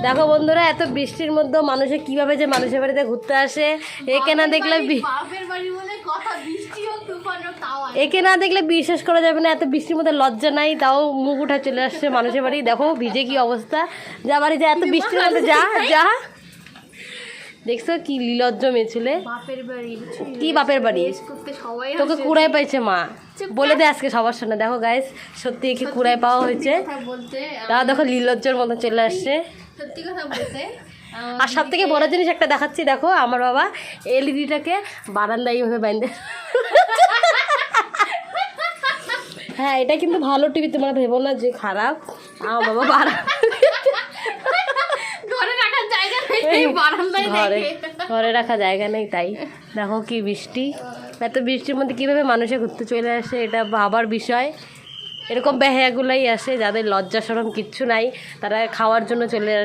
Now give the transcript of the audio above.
দেখো বন্ধুরা, এত বৃষ্টির মধ্যে মানুষে কিভাবে যে মানুষের বাড়িতে ঘুরতে আসে। একে না দেখলে একে না দেখলে বিশ্বাস করা যাবে না, এত বৃষ্টির মধ্যে লজ্জা নাই, তাও মুখ উঠা চলে আসছে মানুষের বাড়ি। দেখো ভিজে কি অবস্থা, যা বাড়ি যা, এত বৃষ্টির মধ্যে যা যা। দেখছো কি লিলজ্জ মেয়ে ছেলে। কি বাপের বাড়ি? তোকে কুড়াই পাইছে মা, বলে দে আজকে সবার সামনে। দেখো গাইস, সত্যি একে কুড়াই পাওয়া হয়েছে। তাও দেখো লিলজ্জর মতো চলে আসছে। সত্যি কথা বলতে, আর সব থেকে বড় জিনিস একটা দেখাচ্ছি, দেখো আমার বাবা এলইডিটাকে বারান্দায় এইভাবে বাঁধে। হ্যাঁ, এটা কিন্তু ভালো টিভি, তোমরা ভেবো না যে খারাপ। আমার বাবা ঘরে রাখা জায়গা নেই, তাই দেখো কি বৃষ্টি। এত বৃষ্টির মধ্যে কীভাবে মানুষে ঘুরতে চলে আসে, এটা ভাবার বিষয়। এরকম বেহায়াগুলাই আসে যাদের লজ্জা শরম কিচ্ছু নাই, তারা খাওয়ার জন্য চলে আসে।